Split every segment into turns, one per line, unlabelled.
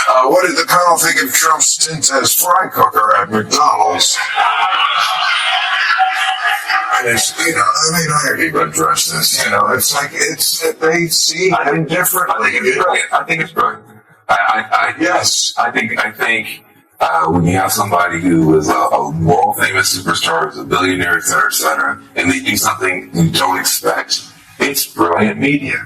What did the panel think of Trump's stint as fry cooker at McDonald's? And it's, I already addressed this, it's like, they see him differently.
I think it's brilliant. Yes. I think, when you have somebody who is a world famous superstar, who's a billionaire, et cetera, and they do something you don't expect, it's brilliant media.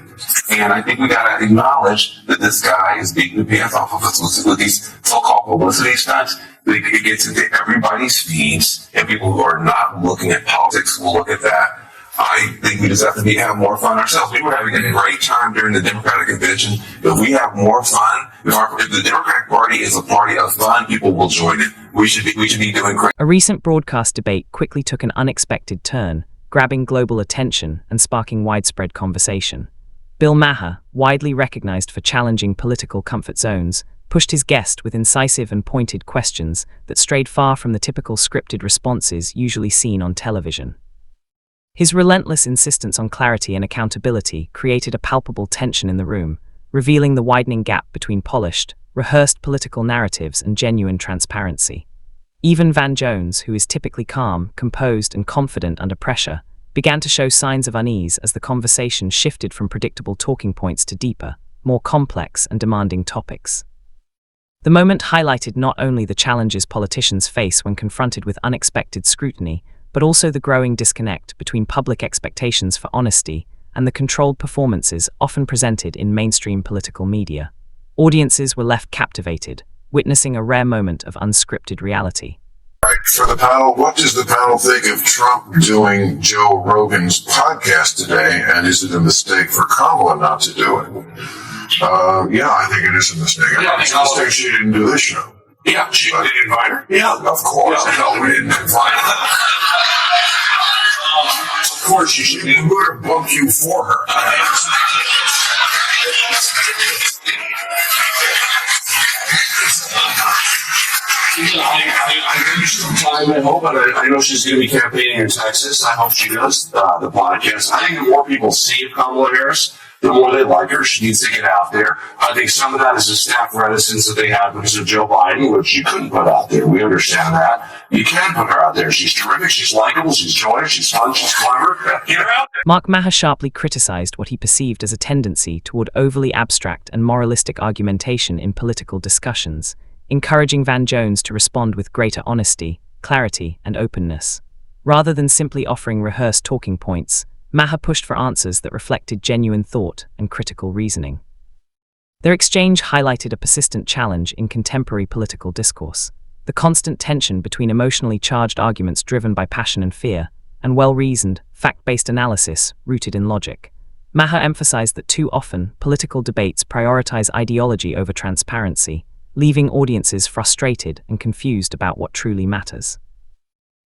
And I think we gotta acknowledge that this guy is beating the pants off of us with these so-called publicity stunts. It gets into everybody's feeds, and people who are not looking at politics will look at that. I think we just have to have more fun ourselves. We were having a great time during the Democratic convention. If we have more fun, if the Democratic Party is a party of fun, people will join it. We should be doing great.
A recent broadcast debate quickly took an unexpected turn, grabbing global attention and sparking widespread conversation. Bill Maher, widely recognized for challenging political comfort zones, pushed his guest with incisive and pointed questions that strayed far from the typical scripted responses usually seen on television. His relentless insistence on clarity and accountability created a palpable tension in the room, revealing the widening gap between polished, rehearsed political narratives and genuine transparency. Even Van Jones, who is typically calm, composed, and confident under pressure, began to show signs of unease as the conversation shifted from predictable talking points to deeper, more complex and demanding topics. The moment highlighted not only the challenges politicians face when confronted with unexpected scrutiny, but also the growing disconnect between public expectations for honesty and the controlled performances often presented in mainstream political media. Audiences were left captivated, witnessing a rare moment of unscripted reality.
Right, for the panel, what does the panel think of Trump doing Joe Rogan's podcast today, and is it a mistake for Kamala not to do it? Yeah, I think it is a mistake. I think it's a mistake she didn't do this show.
Yeah, did you invite her?
Yeah, of course. No, we didn't invite her. Of course, you should. We would have booked you for her.
I think some time at home, but I know she's going to be campaigning in Texas. I hope she does the podcast. I think the more people see of Kamala Harris, the more they like her. She needs to get out there. I think some of that is a staff reticence that they have because of Joe Biden, which you couldn't put out there. We understand that. You can put her out there. She's terrific. She's likable. She's joyous. She's fun. She's clever. Get her out there.
Mark Maher sharply criticized what he perceived as a tendency toward overly abstract and moralistic argumentation in political discussions, encouraging Van Jones to respond with greater honesty, clarity, and openness. Rather than simply offering rehearsed talking points, Maher pushed for answers that reflected genuine thought and critical reasoning. Their exchange highlighted a persistent challenge in contemporary political discourse: the constant tension between emotionally charged arguments driven by passion and fear, and well-reasoned, fact-based analysis rooted in logic. Maher emphasized that too often, political debates prioritize ideology over transparency, leaving audiences frustrated and confused about what truly matters.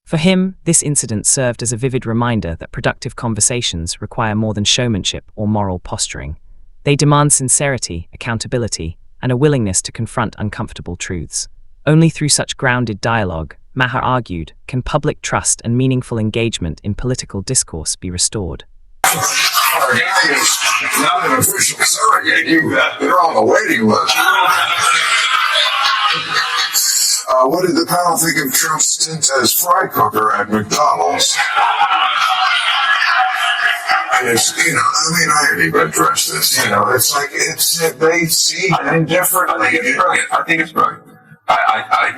For him, this incident served as a vivid reminder that productive conversations require more than showmanship or moral posturing. They demand sincerity, accountability, and a willingness to confront uncomfortable truths. Only through such grounded dialogue, Maher argued, can public trust and meaningful engagement in political discourse be restored.
Our guy is not an official surrogate. They're on the waiting list. What did the panel think of Trump's stint as fry cooker at McDonald's? And it's, I already addressed this. It's like, they see him differently.
I think it's brilliant.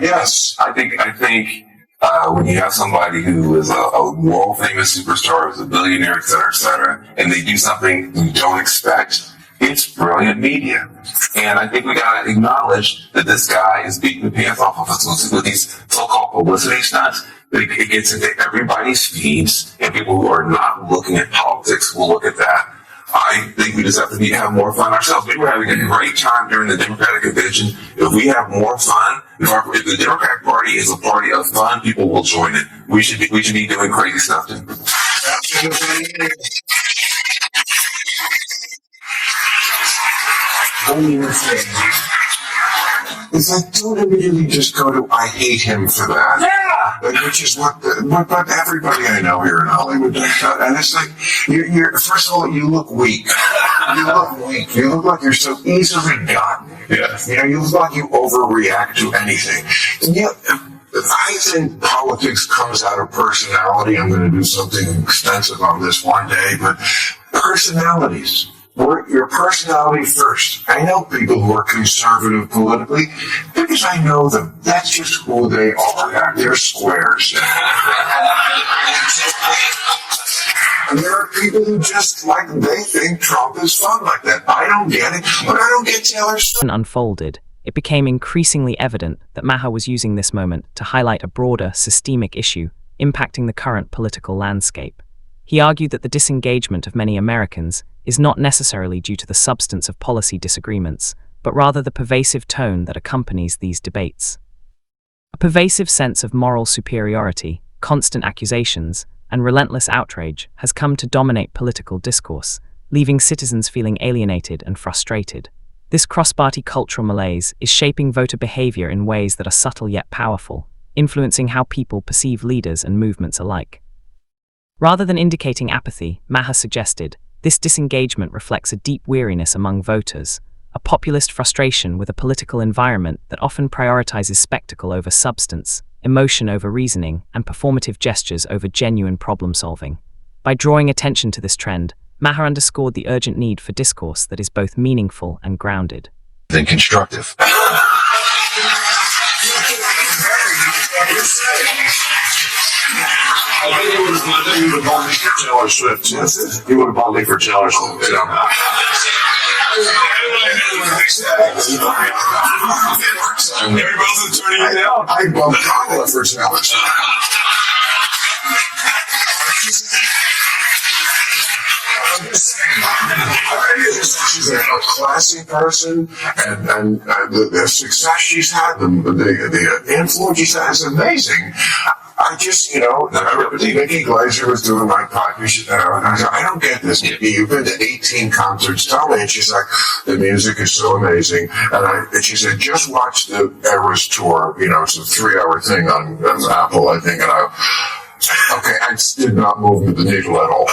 Yes.
I think when you have somebody who is a world famous superstar, who's a billionaire, et cetera, and they do something you don't expect, it's brilliant media. And I think we gotta acknowledge that this guy is beating the pants off of us with these so-called publicity stunts. It gets into everybody's feeds, and people who are not looking at politics will look at that. I think we just have to have more fun ourselves. We were having a great time during the Democratic convention. If we have more fun, if the Democratic Party is a party of fun, people will join it. We should be doing crazy stuff too.
It's like, don't immediately just go to, I hate him for that. Yeah! Which is what everybody I know here in Hollywood does. And it's like, you're first of all, you look weak. You look weak. You look like you're so easily gotten. Yeah. You know, you look like you overreact to anything. And yet, I think politics comes out of personality. I'm going to do something extensive on this one day, but personalities. Your personality first. I know people who are conservative politically because I know them. That's just who they are. They're squares. And there are people who just they think Trump is fun like that. I don't get it, but I don't get Taylor Swift.
Unfolded, it became increasingly evident that Maher was using this moment to highlight a broader, systemic issue impacting the current political landscape. He argued that the disengagement of many Americans is not necessarily due to the substance of policy disagreements, but rather the pervasive tone that accompanies these debates. A pervasive sense of moral superiority, constant accusations, and relentless outrage has come to dominate political discourse, leaving citizens feeling alienated and frustrated. This cross-party cultural malaise is shaping voter behavior in ways that are subtle yet powerful, influencing how people perceive leaders and movements alike. Rather than indicating apathy, Maher suggested, this disengagement reflects a deep weariness among voters, a populist frustration with a political environment that often prioritizes spectacle over substance, emotion over reasoning, and performative gestures over genuine problem-solving. By drawing attention to this trend, Maher underscored the urgent need for discourse that is both meaningful and grounded.
Then constructive.
I think he would have bought me for Taylor Swift. He would have bought me for Taylor Swift. Everybody's turning it down.
I bought Kamala for Taylor Swift. She's a classy person, and the success she's had, the influence she's had is amazing. I just, Nikki Glaser was doing my podcast, and I said, I don't get this, Nikki. You've been to 18 concerts. Tell me. And she's like, the music is so amazing. And she said, just watch the Eras tour. It's a 3-hour thing on Apple, I think. And I did not move the needle at all.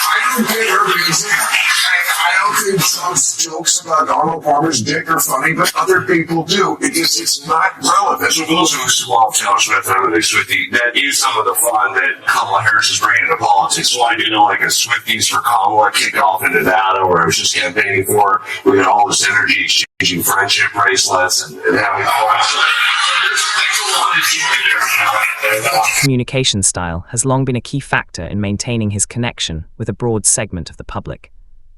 I don't get her music. I don't think Trump's jokes about Donald Palmer's dick are funny, but other people do. It's not relevant.
So for those who love Taylor Swift and everything Swiftie, that is some of the fun that Kamala Harris is bringing into politics. So I do know a Swifties for Kamala kicked off in Nevada where I was just campaigning for. We had all this energy exchanging friendship bracelets and having all that.
Communication style has long been a key factor in maintaining his connection with a broad segment of the public.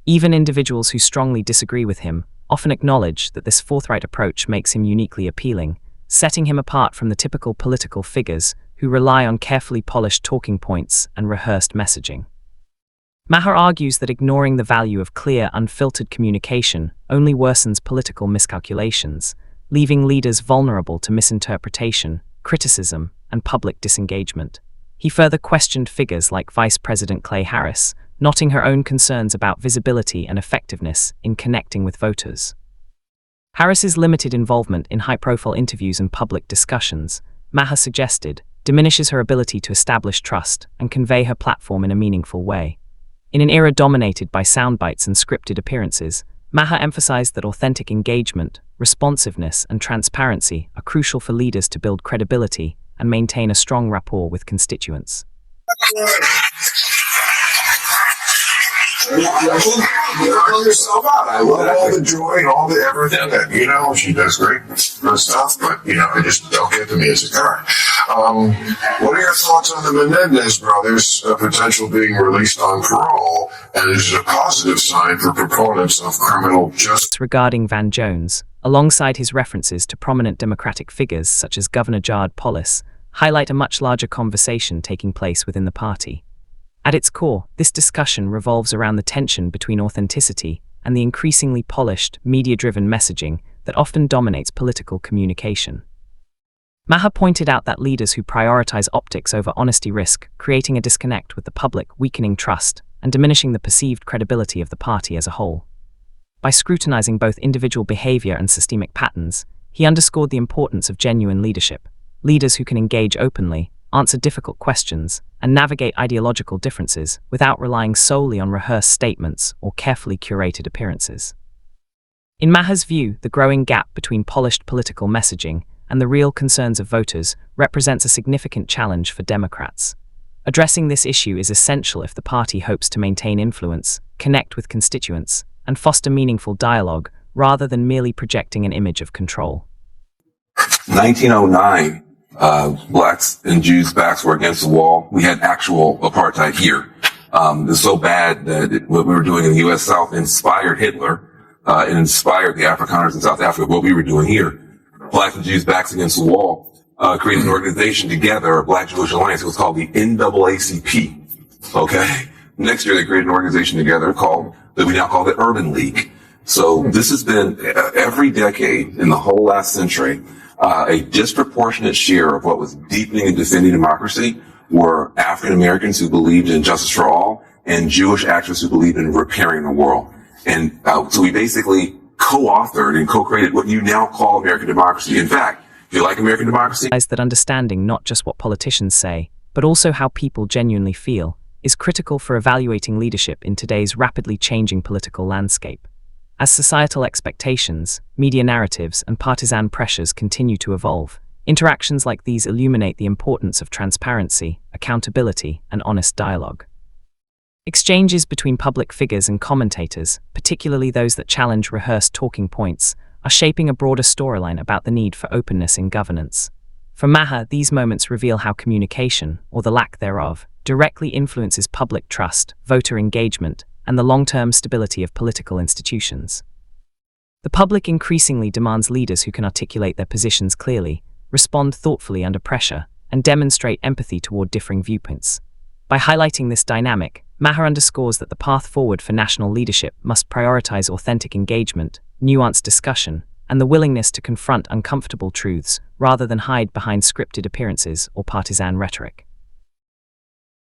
Even individuals who strongly disagree with him often acknowledge that this forthright approach makes him uniquely appealing, setting him apart from the typical political figures who rely on carefully polished talking points and rehearsed messaging. Maher argues that ignoring the value of clear, unfiltered communication only worsens political miscalculations, leaving leaders vulnerable to misinterpretation, criticism, and public disengagement. He further questioned figures like Vice President Clay Harris, noting her own concerns about visibility and effectiveness in connecting with voters. Harris's limited involvement in high-profile interviews and public discussions, Maher suggested, diminishes her ability to establish trust and convey her platform in a meaningful way. In an era dominated by soundbites and scripted appearances, Maher emphasized that authentic engagement, responsiveness, and transparency are crucial for leaders to build credibility and maintain a strong rapport with constituents.
Call yourself out. I love all the joy and all the everything that, she does great stuff, but, I just don't get the music. All right. What are your thoughts on the Menendez brothers' potential being released on parole, and is it a positive sign for proponents of criminal justice?
Regarding Van Jones, alongside his references to prominent Democratic figures such as Governor Jared Polis, highlight a much larger conversation taking place within the party. At its core, this discussion revolves around the tension between authenticity and the increasingly polished, media-driven messaging that often dominates political communication. Maher pointed out that leaders who prioritize optics over honesty risk creating a disconnect with the public, weakening trust, and diminishing the perceived credibility of the party as a whole. By scrutinizing both individual behavior and systemic patterns, he underscored the importance of genuine leadership, leaders who can engage openly, answer difficult questions, and navigate ideological differences without relying solely on rehearsed statements or carefully curated appearances. In Maher's view, the growing gap between polished political messaging and the real concerns of voters represents a significant challenge for Democrats. Addressing this issue is essential if the party hopes to maintain influence, connect with constituents, and foster meaningful dialogue rather than merely projecting an image of control.
1909, blacks and Jews' backs were against the wall. We had actual apartheid here. It was so bad that what we were doing in the U.S. South inspired Hitler. It inspired the Afrikaners in South Africa, what we were doing here. Blacks and Jews' backs against the wall, created an organization together, a Black Jewish Alliance. It was called the NAACP. Okay? Next year, they created an organization together that we now call the Urban League. So this has been every decade in the whole last century, a disproportionate share of what was deepening and defending democracy were African Americans who believed in justice for all and Jewish activists who believed in repairing the world. And so we basically co-authored and co-created what you now call American democracy. In fact, if you like American democracy,
that understanding not just what politicians say, but also how people genuinely feel, is critical for evaluating leadership in today's rapidly changing political landscape. As societal expectations, media narratives, and partisan pressures continue to evolve, interactions like these illuminate the importance of transparency, accountability, and honest dialogue. Exchanges between public figures and commentators, particularly those that challenge rehearsed talking points, are shaping a broader storyline about the need for openness in governance. For Maher, these moments reveal how communication, or the lack thereof, directly influences public trust, voter engagement, and the long-term stability of political institutions. The public increasingly demands leaders who can articulate their positions clearly, respond thoughtfully under pressure, and demonstrate empathy toward differing viewpoints. By highlighting this dynamic, Maher underscores that the path forward for national leadership must prioritize authentic engagement, nuanced discussion, and the willingness to confront uncomfortable truths rather than hide behind scripted appearances or partisan rhetoric.